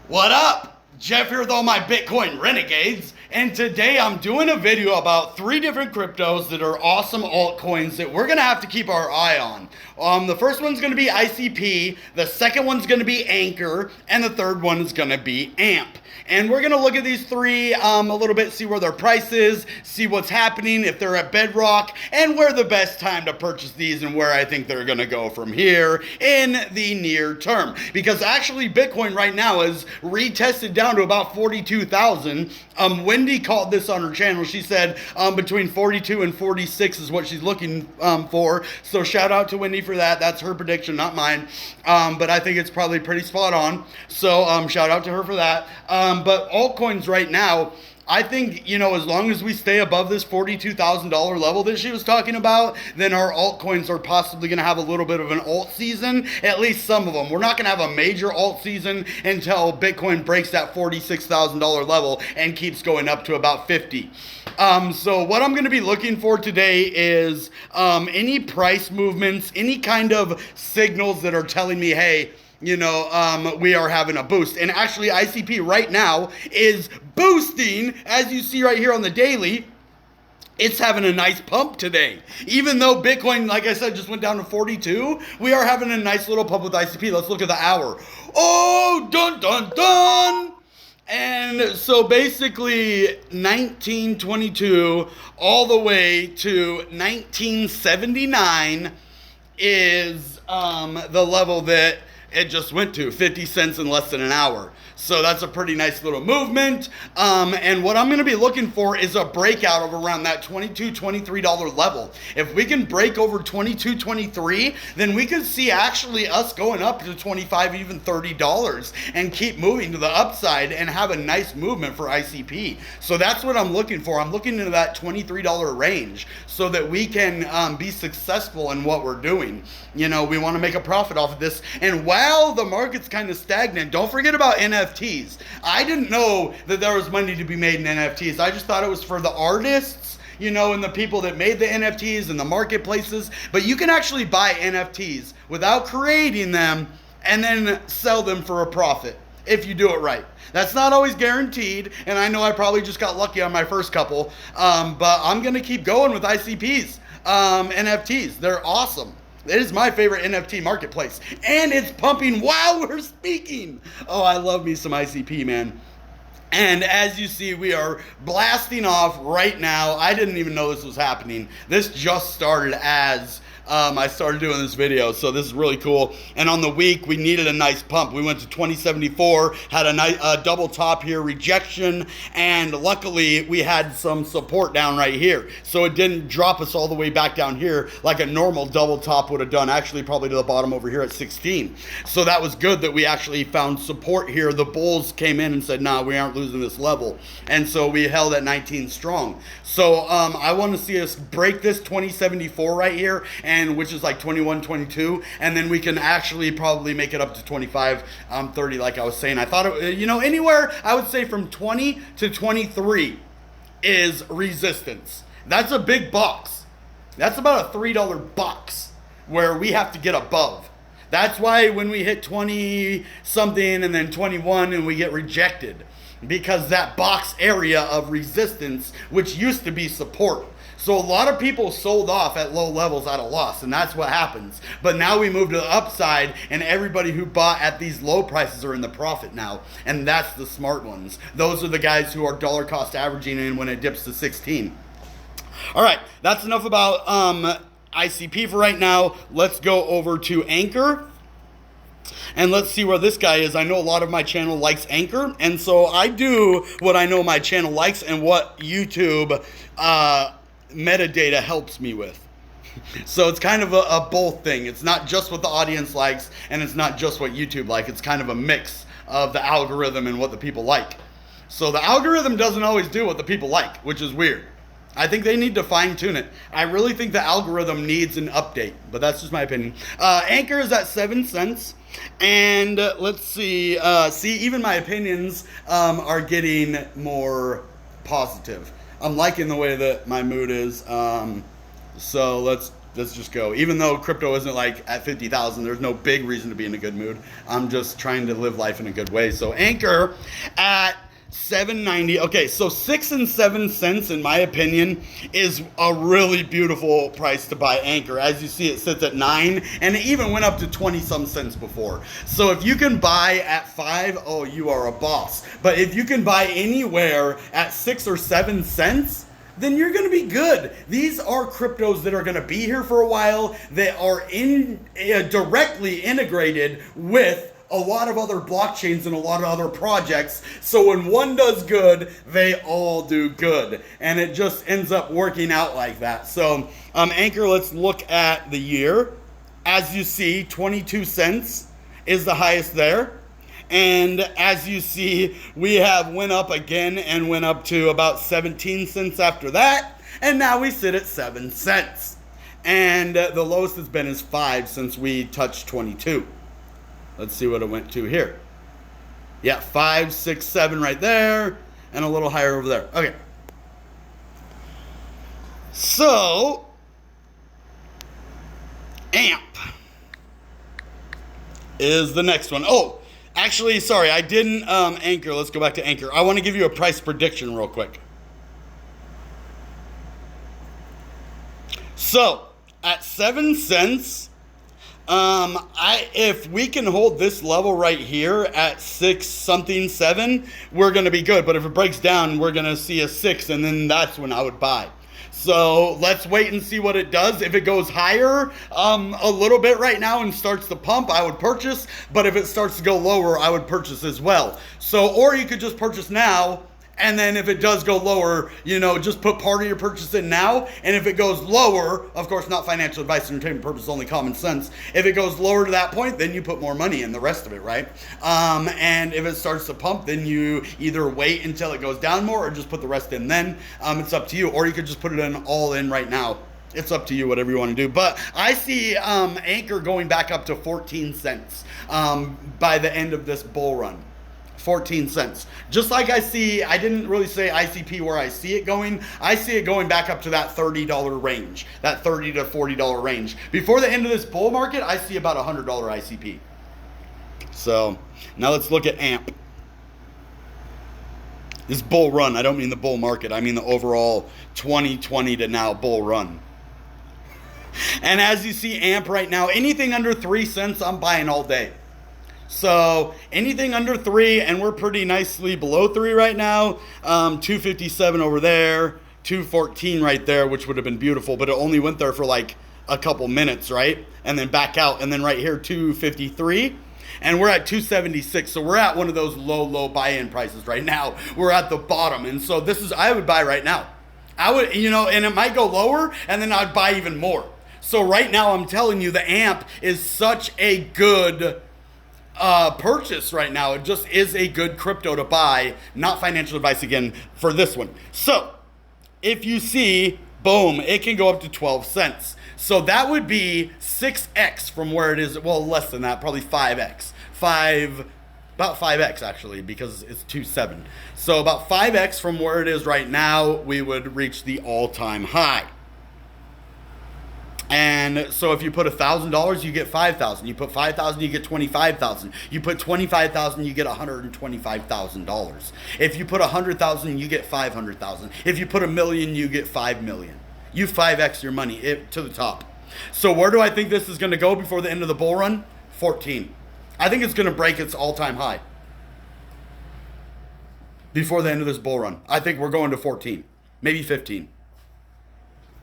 What up? Jeff here with all my Bitcoin renegades, and today I'm doing a video about 3 different cryptos that are awesome altcoins that we're gonna have to keep our eye on. The first one's gonna be ICP, the second one's gonna be Ankr, and the third one is gonna be AMP. And we're gonna look at these 3 a little bit, see where their price is, see what's happening, if they're at bedrock, and where the best time to purchase these and where I think they're gonna go from here in the near term. Because actually Bitcoin right now is retested down to about 42,000. Wendy called this on her channel. She said between 42 and 46 is what she's looking for. So shout out to Wendy for that. That's her prediction, not mine. But I think it's probably pretty spot on. So shout out to her for that. But altcoins right now, I think, as long as we stay above this $42,000 level that she was talking about, then our altcoins are possibly going to have a little bit of an alt season, at least some of them. We're not going to have a major alt season until Bitcoin breaks that $46,000 level and keeps going up to about 50. So what I'm going to be looking for today is any price movements, any kind of signals that are telling me, hey, we are having a boost. And actually, ICP right now is boosting, as you see right here on the daily. It's having a nice pump today. Even though Bitcoin, like I said, just went down to 42, we are having a nice little pump with ICP. Let's look at the hour. Oh, dun, dun, dun. And so basically 1922 all the way to 1979 is the level that it just went to 50 cents in less than an hour. So that's a pretty nice little movement. And what I'm going to be looking for is a breakout of around that $22, $23 level. If we can break over $22, $23, then we could see actually us going up to $25, even $30 and keep moving to the upside and have a nice movement for ICP. So that's what I'm looking for. I'm looking into that $23 range so that we can be successful in what we're doing. We want to make a profit off of this. And while the market's kind of stagnant, don't forget about NFTs. I didn't know that there was money to be made in NFTs. I just thought it was for the artists, and the people that made the NFTs and the marketplaces. But you can actually buy NFTs without creating them and then sell them for a profit if you do it right. That's not always guaranteed, and I know I probably just got lucky on my first couple, but I'm going to keep going with ICPs, NFTs. They're awesome. It is my favorite NFT marketplace, and it's pumping while we're speaking. Oh, I love me some ICP, man. And as you see, we are blasting off right now. I didn't even know this was happening. This just started as I started doing this video, so this is really cool. And on the week, we needed a nice pump. We went to 2074, had a nice double top here, rejection, and luckily we had some support down right here, so it didn't drop us all the way back down here like a normal double top would have done. Actually, probably to the bottom over here at 16. So that was good that we actually found support here. The bulls came in and said, "Nah, we aren't losing this level," and so we held at 19 strong. So I want to see us break this 2074 right here, and which is like 21, 22, and then we can actually probably make it up to 25, 30, like I was saying. I thought, anywhere, I would say from 20 to 23 is resistance. That's a big box. That's about a $3 box where we have to get above. That's why when we hit 20 something and then 21 and we get rejected, because that box area of resistance, which used to be support. So a lot of people sold off at low levels at a loss, and that's what happens. But now we move to the upside, and everybody who bought at these low prices are in the profit now, and that's the smart ones. Those are the guys who are dollar cost averaging in when it dips to 16. All right, that's enough about ICP for right now. Let's go over to Ankr. And let's see where this guy is. I know a lot of my channel likes Ankr, and so I do what I know my channel likes and what YouTube metadata helps me with. So it's kind of a both thing. It's not just what the audience likes, and it's not just what YouTube likes. It's kind of a mix of the algorithm and what the people like. So the algorithm doesn't always do what the people like, which is weird. I think they need to fine tune it. I really think the algorithm needs an update, but that's just my opinion. Ankr is at 7 cents. And let's see, even my opinions are getting more positive. I'm liking the way that my mood is. So let's let's just go. Even though crypto isn't like at 50,000, there's no big reason to be in a good mood. I'm just trying to live life in a good way. So Anchor at 790. Okay, so 6 and 7 cents, in my opinion, is a really beautiful price to buy Anchor. As you see, it sits at 9, and it even went up to 20 some cents before. So if you can buy at 5, oh, you are a boss. But if you can buy anywhere at 6 or 7 cents, then you're going to be good. These are cryptos that are going to be here for a while, that are directly integrated with a lot of other blockchains and a lot of other projects. So when one does good, they all do good. And it just ends up working out like that. So Anchor, let's look at the year. As you see, 22 cents is the highest there. And as you see, we have went up again and went up to about 17 cents after that. And now we sit at 7 cents. And the lowest it's been is 5 since we touched 22. Let's see what it went to here. Yeah, 5, 6, 7 right there, and a little higher over there. Okay. So, AMP is the next one. Oh, actually, sorry, I didn't Anchor. Let's go back to Anchor. I want to give you a price prediction real quick. So, at 7 cents, if we can hold this level right here at 6 something 7, we're going to be good. But if it breaks down, we're going to see a 6, and then that's when I would buy. So let's wait and see what it does. If it goes higher a little bit right now and starts to pump, I would purchase. But if it starts to go lower, I would purchase as well. So, or you could just purchase now. And then if it does go lower, you know, just put part of your purchase in now. And if it goes lower, of course, not financial advice, entertainment purpose, only common sense. If it goes lower to that point, then you put more money in the rest of it, right? And if it starts to pump, then you either wait until it goes down more or just put the rest in then. It's up to you. Or you could just put it in all in right now. It's up to you, whatever you want to do. But I see Anchor going back up to 14 cents by the end of this bull run. 14 cents. Just like I see, I didn't really say ICP where I see it going. I see it going back up to that $30 range, that $30 to $40 range. Before the end of this bull market, I see about $100 ICP. So now let's look at AMP. This bull run, I don't mean the bull market. I mean the overall 2020 to now bull run. And as you see AMP right now, anything under 3 cents, I'm buying all day. So anything under 3, and we're pretty nicely below 3 right now. 257 over there, 214 right there, which would have been beautiful, but it only went there for like a couple minutes, right? And then back out, and then right here 253, and we're at 276. So we're at one of those low buy-in prices right now. We're at the bottom, and so this is, I would buy right now. I would, you know, and it might go lower, and then I'd buy even more. So right now I'm telling you, the AMP is such a good purchase right now. It just is a good crypto to buy. Not financial advice again for this one. So if you see, boom, it can go up to 12 cents. So that would be 6x from where it is. Well, less than that, probably 5x. About 5x actually, because it's 2.7. So about 5x from where it is right now, we would reach the all-time high. And so if you put $1,000, you get $5,000. You put $5,000, you get $25,000. You put $25,000, you get $125,000. If you put $100,000, you get $500,000. If you put $1 million, you get $5 million. You 5x your money to the top. So where do I think this is going to go before the end of the bull run? 14. I think it's going to break its all-time high before the end of this bull run. I think we're going to 14, maybe 15.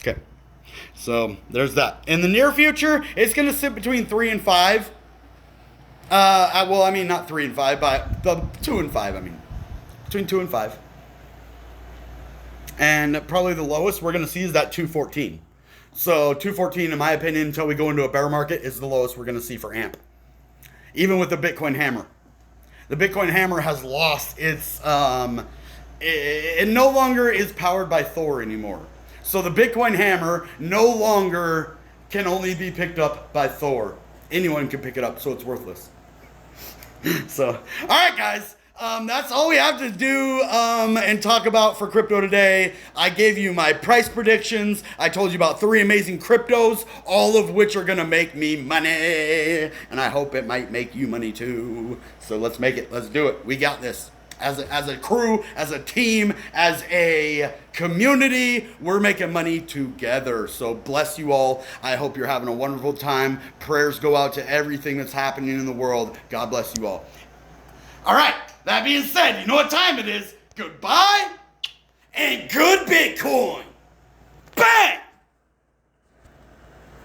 Okay. So there's that. In the near future, it's going to sit between 3 and 5. Well, I mean, not 3 and 5, but 2 and 5, I mean. Between 2 and 5. And probably the lowest we're going to see is that 214. So 214, in my opinion, until we go into a bear market, is the lowest we're going to see for AMP. Even with the Bitcoin hammer. The Bitcoin hammer has lost its... it no longer is powered by Thor anymore. So the Bitcoin hammer no longer can only be picked up by Thor. Anyone can pick it up, so it's worthless. So, all right, guys. That's all we have to do and talk about for crypto today. I gave you my price predictions. I told you about 3 amazing cryptos, all of which are going to make me money. And I hope it might make you money too. So let's make it. Let's do it. We got this. As a crew, as a team, as a community, we're making money together. So bless you all. I hope you're having a wonderful time. Prayers go out to everything that's happening in the world. God bless you all. All right, that being said, you know what time it is. Goodbye and good Bitcoin. Bang!